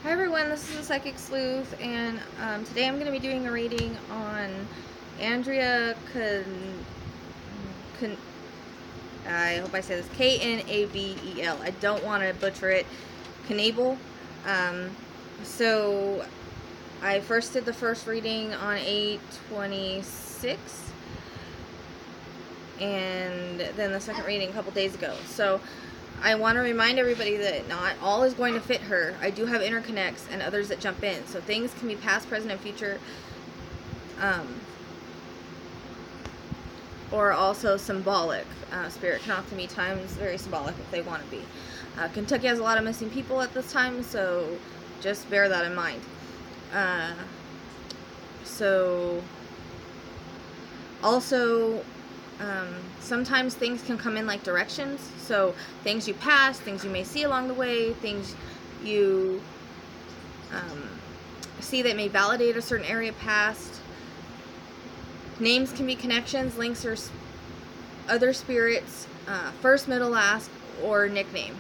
Hi everyone, this is the Psychic Sleuth, and today I'm going to be doing a reading on Andrea I hope I say this, Knabel. I don't want to butcher it, Knabel. So I first did the first reading on 8/26, and then the second reading a couple days ago. So I want to remind everybody that not all is going to fit her. I do have interconnects and others that jump in. So things can be past, present, and future. Or also symbolic. Spirit can often be times very symbolic if they want to be. Kentucky has a lot of missing people at this time, so just bear that in mind. Also, sometimes things can come in like directions. So things you pass, things you may see along the way, things you see that may validate a certain area past. Names can be connections, links, or other spirits, first, middle, last, or nickname.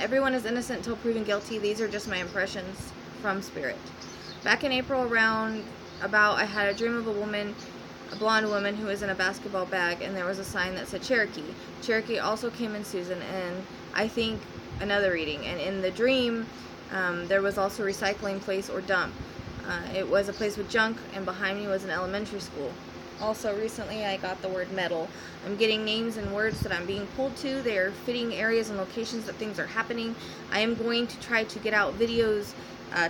Everyone is innocent until proven guilty. These are just my impressions from Spirit. Back in April I had a dream of a blonde woman who was in a basketball bag, and there was a sign that said Cherokee. Cherokee also came in Susan, and I think another reading. And in the dream, there was also a recycling place or dump. It was a place with junk, and behind me was an elementary school. Also, recently I got the word metal. I'm getting names and words that I'm being pulled to. They are fitting areas and locations that things are happening. I am going to try to get out videos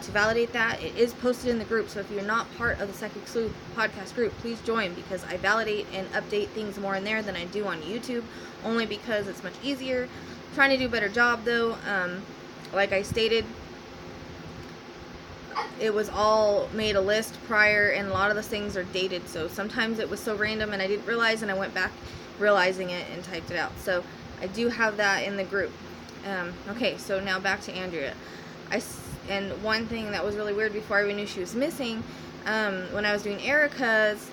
to validate that. It is posted in the group, so if you're not part of the Psychic Sleuth podcast group, please join, because I validate and update things more in there than I do on YouTube, only because it's much easier. I'm trying to do a better job though. Like I stated, it was all made a list prior, and a lot of the things are dated, so sometimes it was so random and I didn't realize, and I went back realizing it and typed it out. So I do have that in the group. Okay, so now back to Andrea. And one thing that was really weird before I even knew she was missing, when I was doing Erica's,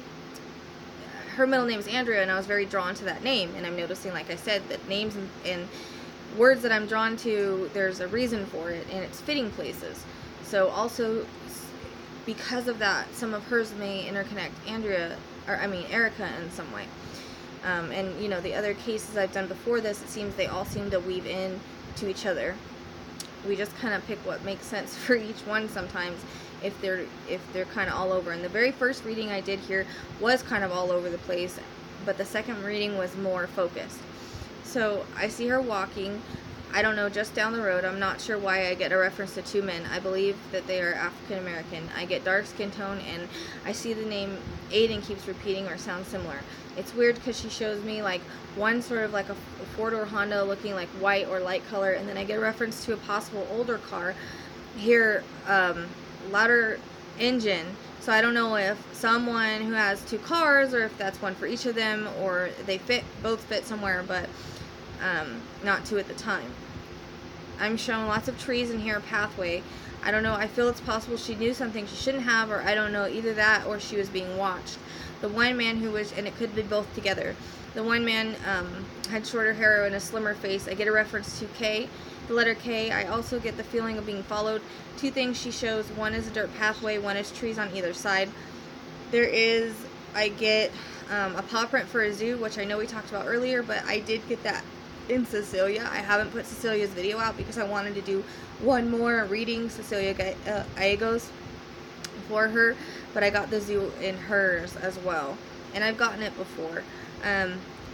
her middle name is Andrea, and I was very drawn to that name, and I'm noticing, like I said, that names and words that I'm drawn to, there's a reason for it, and it's fitting places. So also, because of that, some of hers may interconnect Erica in some way. And you know, the other cases I've done before this, it seems they all seem to weave in to each other. We just kind of pick what makes sense for each one sometimes, if they're kind of all over. And the very first reading I did here was kind of all over the place, but the second reading was more focused. So I see her walking, I don't know, just down the road. I'm not sure why I get a reference to two men. I believe that they are African American. I get dark skin tone, and I see the name Aiden keeps repeating or sounds similar. It's weird because she shows me like one sort of like a four-door Honda looking like white or light color, and then I get a reference to a possible older car here, louder engine. So I don't know if someone who has two cars, or if that's one for each of them, or they both fit somewhere, but not two at the time. I'm shown lots of trees in here, pathway. I don't know, I feel it's possible she knew something she shouldn't have, or I don't know, either that or she was being watched. The one man and it could be both together. The one man had shorter hair and a slimmer face. I get a reference to K, the letter K. I also get the feeling of being followed. Two things she shows, one is a dirt pathway, one is trees on either side. I get a paw print for a zoo, which I know we talked about earlier, but I did get that in Cecilia. I haven't put Cecilia's video out because I wanted to do one more reading, Cecilia Gallegos, for her, but I got the zoo in hers as well, and I've gotten it before.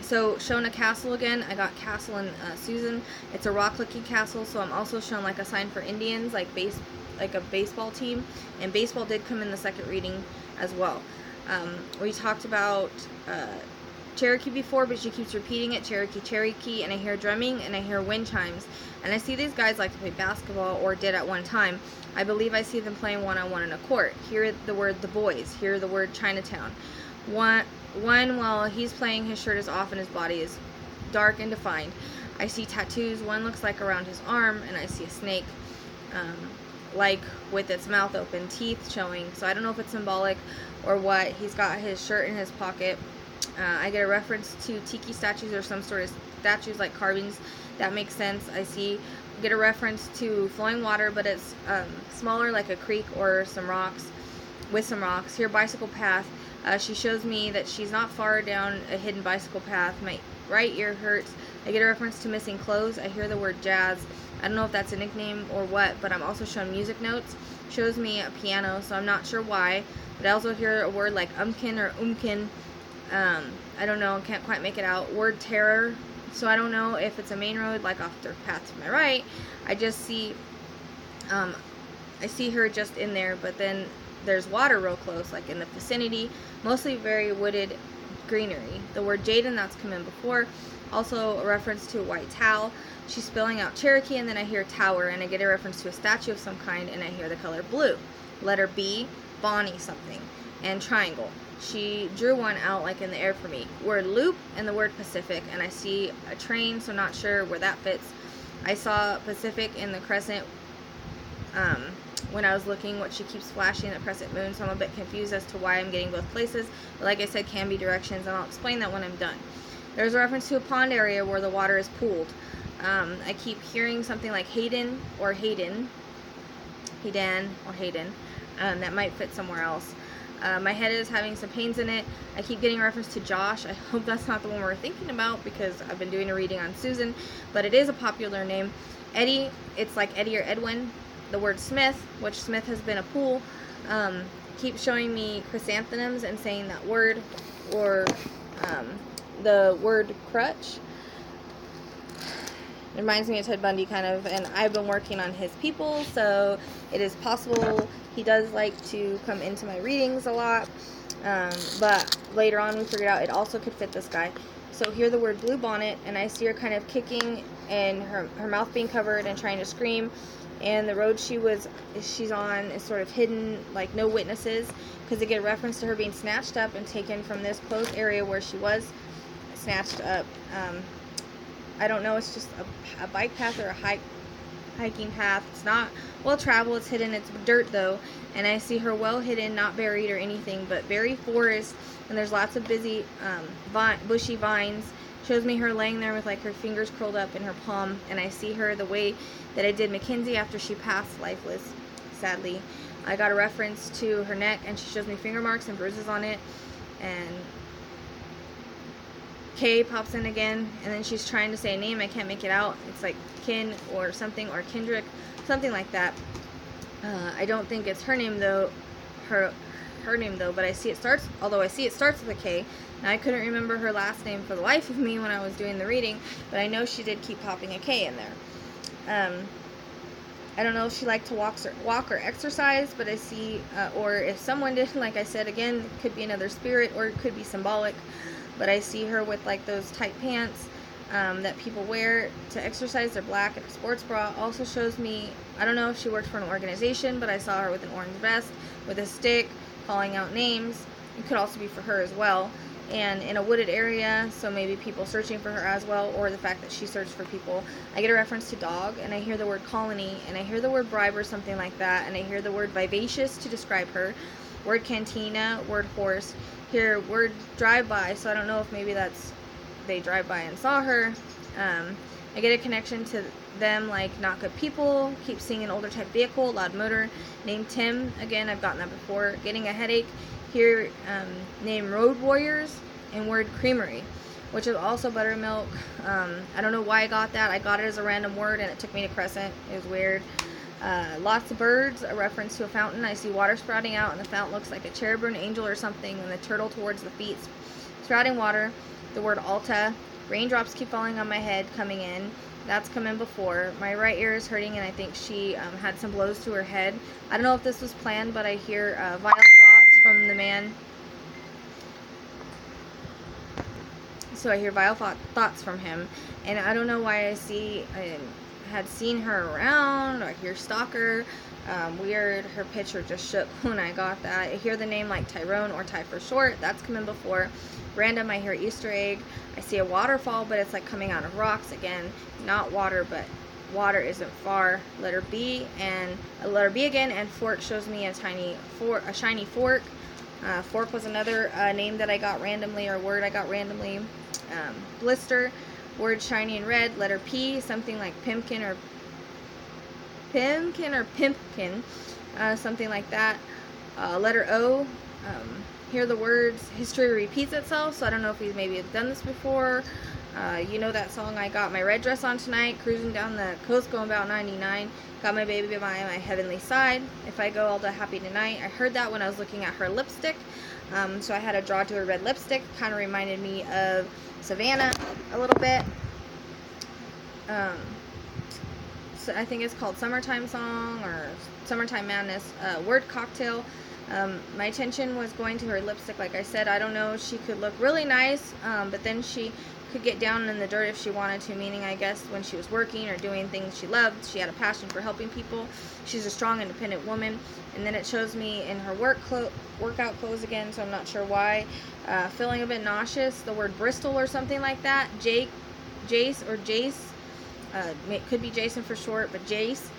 So shown a castle again. I got castle in Susan. It's a rock looking castle, so I'm also shown like a sign for Indians, like a baseball team, and baseball did come in the second reading as well. We talked about Cherokee before, but she keeps repeating it, Cherokee, and I hear drumming and I hear wind chimes, and I see these guys like to play basketball, or did at one time. I believe I see them playing one-on-one in a court. Hear the word the boys, hear the word Chinatown. One while he's playing, his shirt is off and his body is dark and defined. I see tattoos. One looks like around his arm, and I see a snake, like with its mouth open, teeth showing. So I don't know if it's symbolic or what. He's got his shirt in his pocket. I get a reference to tiki statues or some sort of statues like carvings. That makes sense. I see get a reference to flowing water, but it's smaller, like a creek or some rocks, with some rocks. Here, bicycle path. She shows me that she's not far down a hidden bicycle path. My right ear hurts. I get a reference to missing clothes. I hear the word jazz. I don't know if that's a nickname or what, but I'm also shown music notes. Shows me a piano, so I'm not sure why. But I also hear a word like umkin or umkin. I don't know, can't quite make it out. Word terror. So I don't know if it's a main road, like off the path to my right. I just see, I see her just in there, but then there's water real close, like in the vicinity, mostly very wooded greenery. The word Jaden, that's come in before. Also a reference to a white towel. She's spelling out Cherokee, and then I hear tower, and I get a reference to a statue of some kind, and I hear the color blue. Letter B, Bonnie something, and triangle. She drew one out like in the air for me. Word loop and the word Pacific, and I see a train, so not sure where that fits. I saw Pacific in the crescent when I was looking what she keeps flashing the crescent moon, so I'm a bit confused as to why I'm getting both places, but like I said, can be directions, and I'll explain that when I'm done. There's a reference to a pond area where the water is pooled. I keep hearing something like Hayden or Hayden, Hayden or Hayden. That might fit somewhere else. My head is having some pains in it. I keep getting a reference to Josh. I hope that's not the one we're thinking about, because I've been doing a reading on Susan, but it is a popular name. Eddie, it's like Eddie or Edwin. The word Smith, which Smith has been a pool, keeps showing me chrysanthemums and saying that word, or the word crutch. It reminds me of Ted Bundy kind of, and I've been working on his people, so it is possible he does like to come into my readings a lot, but later on we figured out it also could fit this guy. So here the word blue bonnet, and I see her kind of kicking and her mouth being covered and trying to scream, and the road she's on is sort of hidden, like no witnesses, because they get a reference to her being snatched up and taken from this closed area where she was snatched up. I don't know, it's just a bike path or a hiking path. It's not well traveled, it's hidden, it's dirt though, and I see her well hidden, not buried or anything, but very forest, and there's lots of busy bushy vines. Shows me her laying there with like her fingers curled up in her palm, and I see her the way that I did Mackenzie after she passed lifeless, sadly. I got a reference to her neck, and she shows me finger marks and bruises on it, and K pops in again, and then she's trying to say a name. I can't make it out. It's like Kin or something, or Kendrick, something like that. I don't think it's her name though, her name though, but I see it starts with a K. Now I couldn't remember her last name for the life of me when I was doing the reading, but I know she did keep popping a K in there. I don't know if she liked to walk or exercise, but I see, or if someone did, like I said, again, it could be another spirit, or it could be symbolic, but I see her with like those tight pants that people wear to exercise. They're black, and a sports bra. Also shows me, I don't know if she worked for an organization, but I saw her with an orange vest, with a stick, calling out names. It could also be for her as well, and in a wooded area, so maybe people searching for her as well, or the fact that she searched for people. I get a reference to dog, and I hear the word colony, and I hear the word bribe or something like that, and I hear the word vivacious to describe her, word cantina, word horse, here word drive-by, so I don't know if maybe that's they drive by and saw her. I get a connection to them, like not good people, keep seeing an older type vehicle, loud motor, named Tim, again I've gotten that before, getting a headache, here name road warriors, and word creamery, which is also buttermilk. I don't know why I got that. I got it as a random word, and it took me to crescent. It was weird. Lots of birds, a reference to a fountain. I see water sprouting out, and the fountain looks like a cherub or an angel or something, and the turtle towards the feet sprouting water. The word Alta. Raindrops keep falling on my head coming in. That's come in before. My right ear is hurting, and I think she had some blows to her head. I don't know if this was planned, but I hear vile thoughts from the man. So I hear vile thoughts from him, and I don't know why I had seen her around, or I hear stalker. Weird. Her picture just shook when I got that. I hear the name like Tyrone, or Ty for short. That's come in before. Random, I hear Easter egg. I see a waterfall, but it's like coming out of rocks again. Not water, but water isn't far. Letter B again, and fork shows me a shiny fork. Fork was another name that I got randomly, or word I got randomly. Blister, word shiny and red. Letter P, something like pumpkin or Pimkin or Pimpkin, something like that. Letter O, hear the words, history repeats itself, so I don't know if he's maybe done this before. You know that song, I got my red dress on tonight, cruising down the coast going about 99, got my baby by my heavenly side, if I go I'll die happy tonight. I heard that when I was looking at her lipstick, so I had to draw to her red lipstick. Kind of reminded me of Savannah a little bit. So I think it's called Summertime Song or Summertime Madness. Word cocktail. My attention was going to her lipstick. Like I said, I don't know, she could look really nice, but then she could get down in the dirt if she wanted to, meaning I guess when she was working or doing things she loved, she had a passion for helping people. She's a strong, independent woman. And then it shows me in her workout clothes again, so I'm not sure why. Feeling a bit nauseous, the word Bristol or something like that. Jace or Jace, could be Jason for short, but Jace.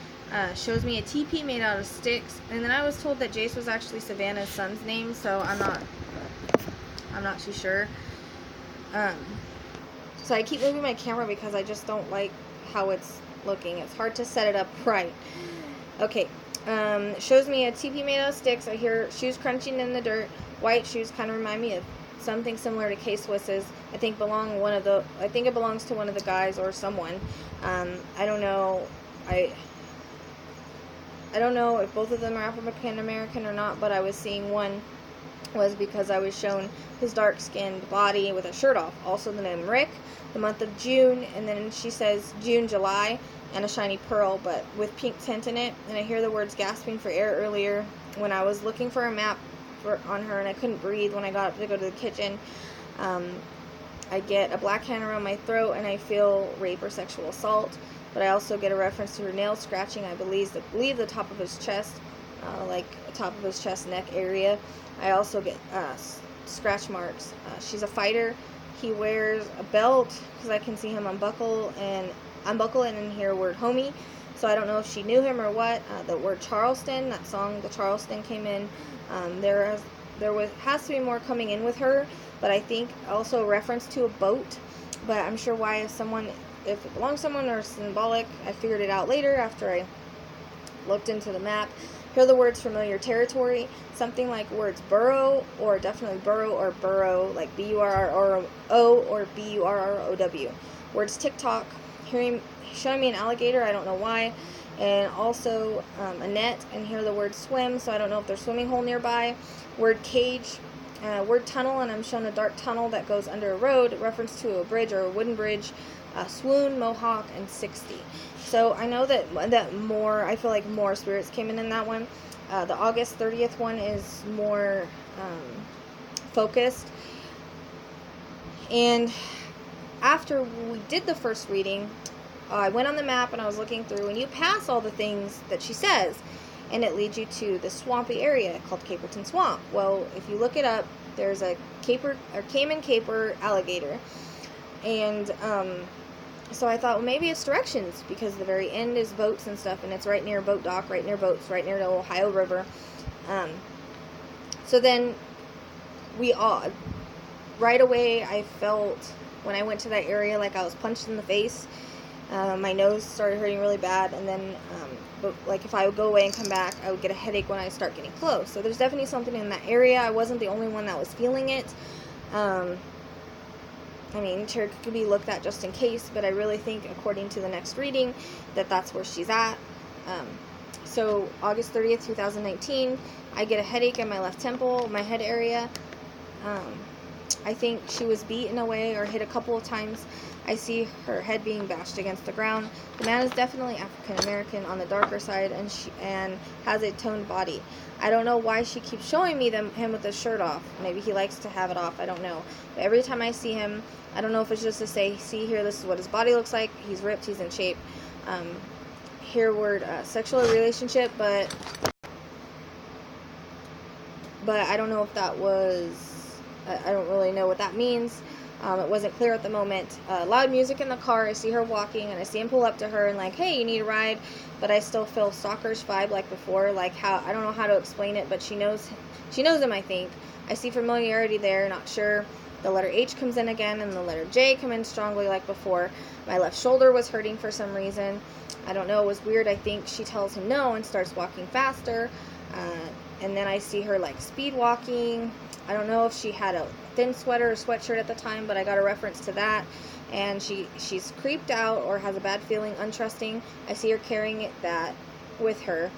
Shows me a teepee made out of sticks, and then I was told that Jace was actually Savannah's son's name, so I'm not too sure. So I keep moving my camera because I just don't like how it's looking. It's hard to set it up right. Okay, shows me a teepee made out of sticks. I hear shoes crunching in the dirt. White shoes kind of remind me of something similar to K-Swiss's. I think it belongs to one of the guys or someone. I don't know. I don't know if both of them are African American or not, but I was seeing one was because I was shown his dark-skinned body with a shirt off. Also the name Rick, the month of June, and then she says June, July, and a shiny pearl, but with pink tint in it. And I hear the words gasping for air earlier when I was looking for a map on her, and I couldn't breathe when I got up to go to the kitchen. I get a black hand around my throat, and I feel rape or sexual assault. But I also get a reference to her nails scratching, I believe the top of his chest, like the top of his chest, neck area. I also get scratch marks. She's a fighter. He wears a belt because I can see him unbuckle and hear word homie. So I don't know if she knew him or what. The word Charleston, that song, the Charleston came in. There has to be more coming in with her, but I think also a reference to a boat. But I'm sure why if it belongs to someone or symbolic. I figured it out later after I looked into the map. Hear the words familiar territory, something like words burrow, or definitely burrow, like B-U-R-R-O or B-U-R-R-O-W. Words TikTok, showing me an alligator, I don't know why, and also a net, and hear the word swim, so I don't know if there's a swimming hole nearby. Word cage, word tunnel, and I'm shown a dark tunnel that goes under a road, reference to a bridge or a wooden bridge. Swoon, Mohawk, and 60. So I know that more, I feel like more spirits came in that one. The August 30th one is more focused. And after we did the first reading, I went on the map and I was looking through, and you pass all the things that she says, and it leads you to the swampy area called Caperton Swamp. Well, if you look it up, there's a Cayman caper alligator. And so I thought, well, maybe it's directions, because the very end is boats and stuff, and it's right near a boat dock, right near boats, right near the Ohio River. So then right away I felt, when I went to that area, like I was punched in the face. My nose started hurting really bad, and then like if I would go away and come back, I would get a headache when I start getting close. So there's definitely something in that area. I wasn't the only one that was feeling it. I mean, sure, it could be looked at just in case, but I really think, according to the next reading, that that's where she's at. So August 30th, 2019, I get a headache in my left temple, my head area. I think she was beaten away or hit a couple of times. I see her head being bashed against the ground. The man is definitely African American on the darker side, and has a toned body. I don't know why she keeps showing me him with his shirt off. Maybe he likes to have it off, I don't know. But every time I see him, I don't know if it's just to say, see here, this is what his body looks like. He's ripped, he's in shape. Hear word sexual relationship, but I don't know if that was, I don't really know what that means. It wasn't clear at the moment. Loud music in the car. I see her walking, and I see him pull up to her and like, hey, you need a ride? But I still feel stalkerish vibe like before. Like how, I don't know how to explain it, but she knows him, I think. I see familiarity there, not sure. The letter H comes in again, and the letter J come in strongly like before. My left shoulder was hurting for some reason. I don't know, it was weird. I think she tells him no and starts walking faster. And then I see her like speed walking. I don't know if she had a thin sweater or sweatshirt at the time, but I got a reference to that. And she's creeped out or has a bad feeling, untrusting. I see her carrying that with her.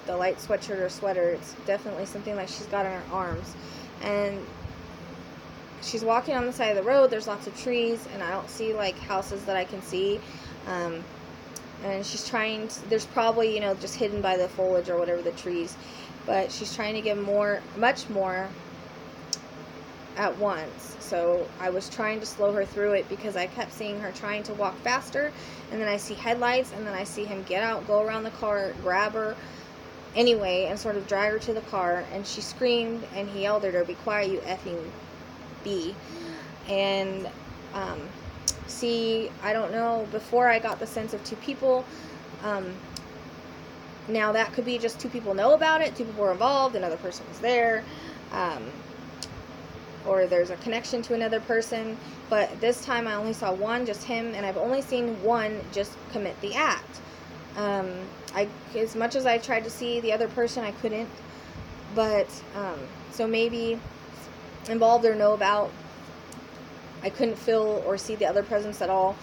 The light sweatshirt or sweater, it's definitely something like she's got in her arms. And she's walking on the side of the road. There's lots of trees, and I don't see like houses that I can see. And she's trying to, there's probably, just hidden by the foliage or whatever, the trees. But she's trying to give much more at once. So I was trying to slow her through it because I kept seeing her trying to walk faster. And then I see headlights, and then I see him get out, go around the car, grab her anyway, and sort of drag her to the car. And she screamed, and he yelled at her, "Be quiet, you effing B." And, see, I don't know, before I got the sense of two people. Now that could be just two people know about it, two people were involved, another person was there, or there's a connection to another person. But this time I only saw one, just him, and I've only seen one just commit the act. As much as I tried to see the other person, I couldn't. But so maybe involved or know about, I couldn't feel or see the other presence at all.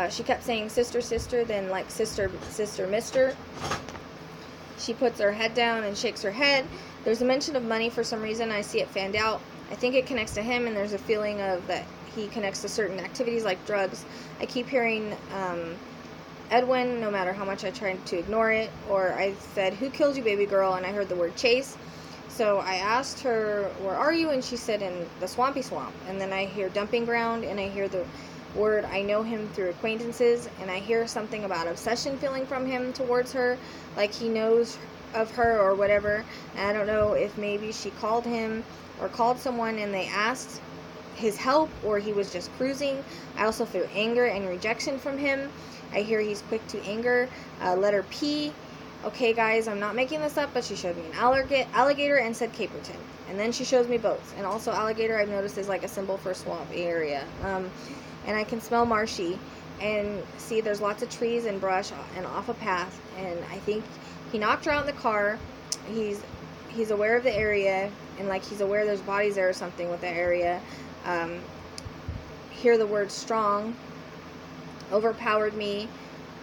She kept saying sister, sister, then like sister, sister, mister. She puts her head down and shakes her head. There's a mention of money for some reason. I see it fanned out. I think it connects to him, and there's a feeling of that he connects to certain activities like drugs. I keep hearing Edwin, no matter how much I tried to ignore it. Or I said, "Who killed you, baby girl?" And I heard the word chase. So I asked her, "Where are you?" And she said, "In the swampy swamp." And then I hear dumping ground, and I hear the word, I know him through acquaintances, and I hear something about obsession feeling from him towards her, like he knows of her or whatever. And I don't know if maybe she called him or called someone and they asked his help, or he was just cruising. I also feel anger and rejection from him. I hear he's quick to anger. Letter P. Okay, guys, I'm not making this up, but she showed me an alligator and said Caperton. And then she shows me boats. And also alligator, I've noticed, is like a symbol for swamp area. And I can smell marshy. And see, there's lots of trees and brush and off a path. And I think he knocked her out in the car. He's aware of the area. And like he's aware there's bodies there or something with the area. Hear the word strong. Overpowered me.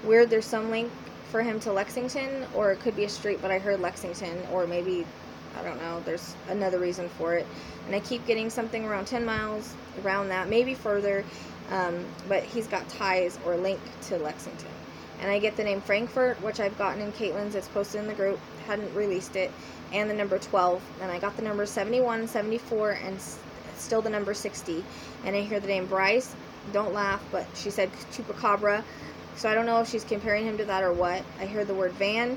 Weird, there's some link for him to Lexington, or it could be a street, but I heard Lexington, or maybe, I don't know, there's another reason for it. And I keep getting something around 10 miles, around that, maybe further, but he's got ties or link to Lexington. And I get the name Frankfurt, which I've gotten in Caitlin's, it's posted in the group, hadn't released it, and the number 12, and I got the number 71, 74, and still the number 60. And I hear the name Bryce, don't laugh, but she said Chupacabra. So I don't know if she's comparing him to that or what. I heard the word van,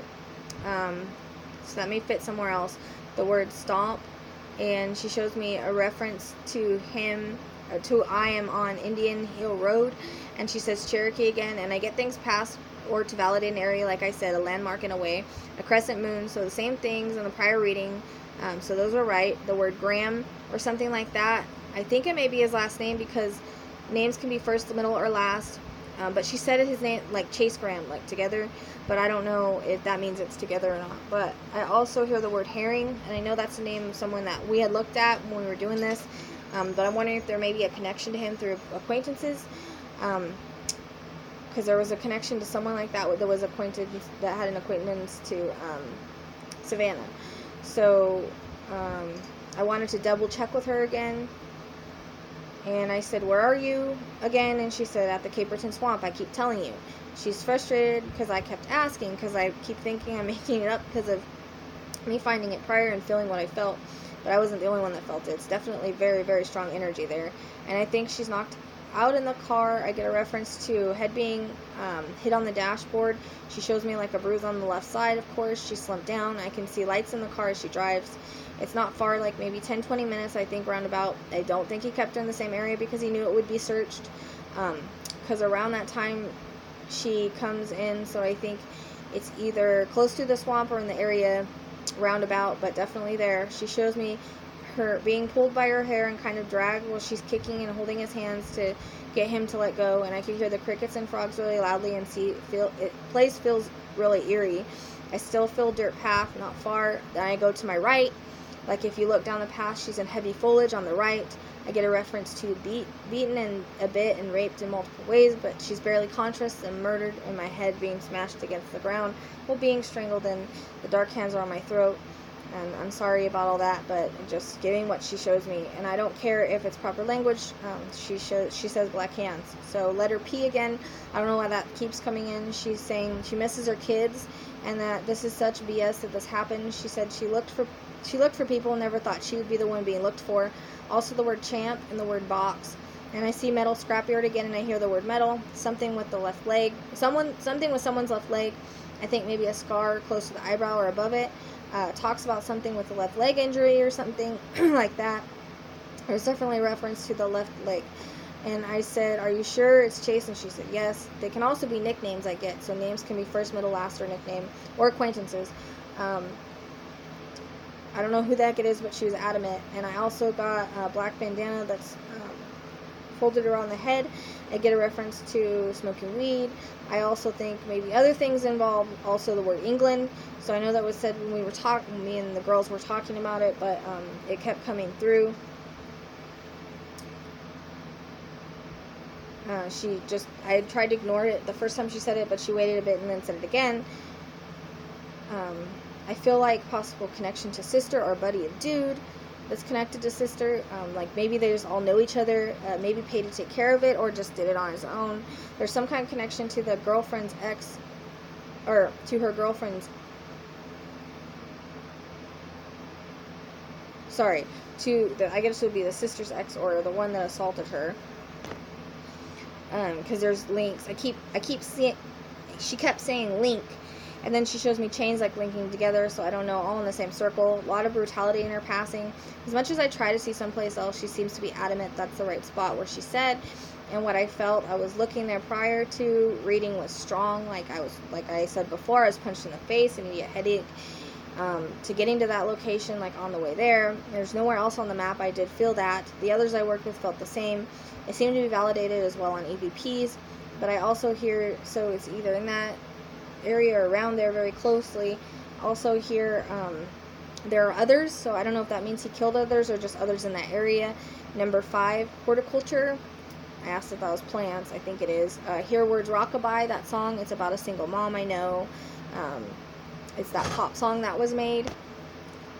so that may fit somewhere else. The word stomp, and she shows me a reference to him, to I am on Indian Hill Road, and she says Cherokee again, and I get things past or to validate an area, like I said, a landmark in a way, a crescent moon, so the same things in the prior reading, so those were right. The word Graham or something like that, I think it may be his last name because names can be first, middle, or last. But she said his name, like Chase Graham, like together, but I don't know if that means it's together or not. But I also hear the word herring, and I know that's the name of someone that we had looked at when we were doing this, but I'm wondering if there may be a connection to him through acquaintances, because there was a connection to someone like that that was acquainted, that had an acquaintance to Savannah. So I wanted to double check with her again. And I said, "Where are you again?" And she said, "At the Caperton Swamp. I keep telling you." She's frustrated because I kept asking, because I keep thinking I'm making it up because of me finding it prior and feeling what I felt. But I wasn't the only one that felt it. It's definitely very, very strong energy there. And I think she's knocked out in the car. I get a reference to head being hit on the dashboard. She shows me like a bruise on the left side, of course. She slumped down. I can see lights in the car as she drives. It's not far, like maybe 10-20 minutes, I think, roundabout. I don't think he kept her in the same area because he knew it would be searched. Because around that time, she comes in, so I think it's either close to the swamp or in the area roundabout, but definitely there. She shows me her being pulled by her hair and kind of dragged while she's kicking and holding his hands to get him to let go. And I could hear the crickets and frogs really loudly and place feels really eerie. I still feel dirt path, not far. Then I go to my right. Like if you look down the path, she's in heavy foliage on the right. I get a reference to beaten and a bit and raped in multiple ways, but she's barely conscious and murdered, and my head being smashed against the ground while being strangled, and the dark hands are on my throat. And I'm sorry about all that, but I'm just giving what she shows me, and I don't care if it's proper language. She says black hands. So letter P again. I don't know why that keeps coming in. She's saying she misses her kids, and that this is such BS that this happened. She said she looked for people, never thought she would be the one being looked for. Also the word champ and the word box. And I see metal scrapyard again, and I hear the word metal. Something with the left leg. Something with someone's left leg. I think maybe a scar close to the eyebrow or above it. Talks about something with the left leg injury or something like that. There's definitely a reference to the left leg. And I said, are you sure it's Chase? And she said, yes. They can also be nicknames I get. So names can be first, middle, last, or nickname, or acquaintances. I don't know who the heck it is, but she was adamant. And I also got a black bandana that's folded around the head. I get a reference to smoking weed. I also think maybe other things involved. Also the word England. So I know that was said when we were talking, me and the girls were talking about it, but it kept coming through. I tried to ignore it the first time she said it, but she waited a bit and then said it again. I feel like possible connection to sister or buddy of dude that's connected to sister. Like maybe they just all know each other, maybe paid to take care of it or just did it on his own. There's some kind of connection to the girlfriend's ex, or to her girlfriend's, I guess it would be the sister's ex or the one that assaulted her. Because there's links. I keep seeing, she kept saying link. And then she shows me chains like linking together, so I don't know, all in the same circle. A lot of brutality in her passing. As much as I try to see someplace else, she seems to be adamant that's the right spot where she said. And what I felt, I was looking there prior to, reading was strong. Like I said before, I was punched in the face, immediate headache. To getting to that location, like on the way there. There's nowhere else on the map I did feel that. The others I worked with felt the same. It seemed to be validated as well on EVPs. But I also hear, so it's either in that area or around there very closely. Also here there are others, so I don't know if that means he killed others or just others in that area. Number 5, horticulture. I asked if that was plants. I think it is. Hear words rockabye, that song. It's about a single mom I know. It's that pop song that was made.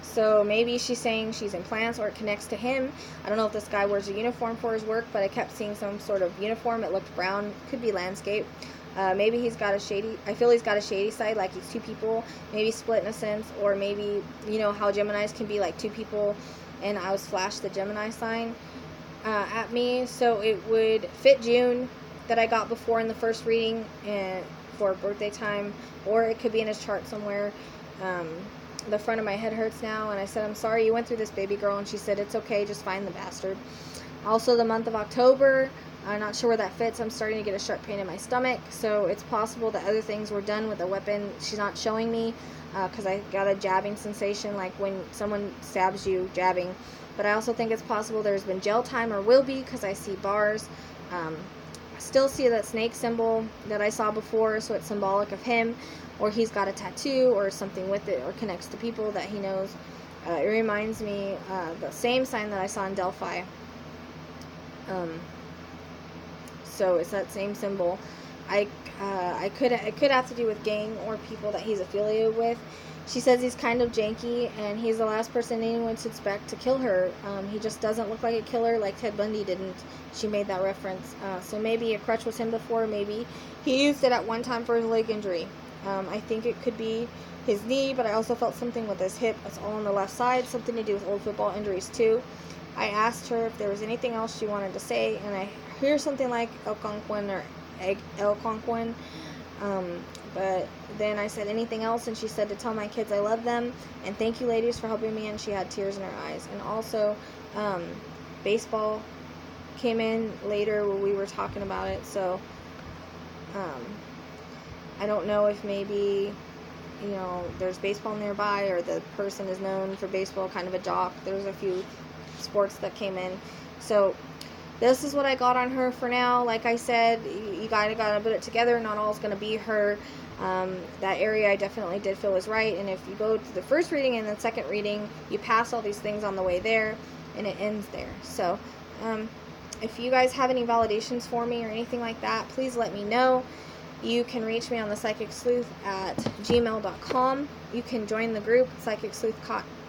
So maybe she's saying she's in plants or it connects to him. I don't know if this guy wears a uniform for his work, but I kept seeing some sort of uniform. It looked brown. Could be landscape. Maybe he's got a shady, I feel he's got a shady side, like he's two people, maybe split in a sense, or maybe, you know how Geminis can be like two people, and I was flashed the Gemini sign at me, so it would fit June that I got before in the first reading for birthday time, or it could be in his chart somewhere. The front of my head hurts now, and I said, I'm sorry you went through this, baby girl, and she said, it's okay, just find the bastard. Also the month of October, I'm not sure where that fits. I'm starting to get a sharp pain in my stomach, so it's possible that other things were done with a weapon. She's not showing me because I got a jabbing sensation, like when someone stabs you, jabbing. But I also think it's possible there's been jail time or will be because I see bars. I still see that snake symbol that I saw before, so it's symbolic of him, or he's got a tattoo or something with it, or connects to people that he knows. It reminds me the same sign that I saw in Delphi. So it's that same symbol. It could have to do with gang or people that he's affiliated with. She says he's kind of janky, and he's the last person anyone would suspect to kill her. He just doesn't look like a killer like Ted Bundy didn't. She made that reference. So maybe a crutch was him before. Maybe he used it at one time for his leg injury. I think it could be his knee, but I also felt something with his hip. It's all on the left side. Something to do with old football injuries too. I asked her if there was anything else she wanted to say, and I hear something like Algonquin or Algonquin. But then I said anything else, and she said to tell my kids I love them and thank you ladies for helping me, and she had tears in her eyes. And also baseball came in later when we were talking about it, so I don't know if maybe you know, there's baseball nearby, or the person is known for baseball, kind of a jock. There's a few sports that came in. So this is what I got on her for now. Like I said, you gotta put it together. Not all is gonna be her. That area I definitely did feel was right. And if you go to the first reading and the second reading, you pass all these things on the way there, and it ends there. So if you guys have any validations for me or anything like that, please let me know. You can reach me on the Psychic Sleuth at gmail.com. You can join the group, Psychic Sleuth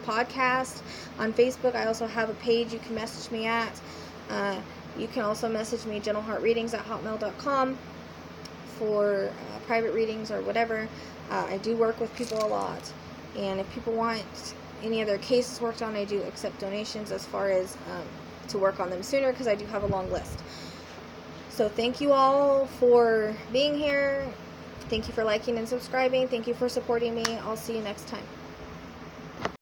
Podcast. On Facebook, I also have a page you can message me at. You can also message me, gentleheartreadings at hotmail.com, for private readings or whatever. I do work with people a lot. And if people want any other cases worked on, I do accept donations as far as to work on them sooner, because I do have a long list. So thank you all for being here. Thank you for liking and subscribing. Thank you for supporting me. I'll see you next time.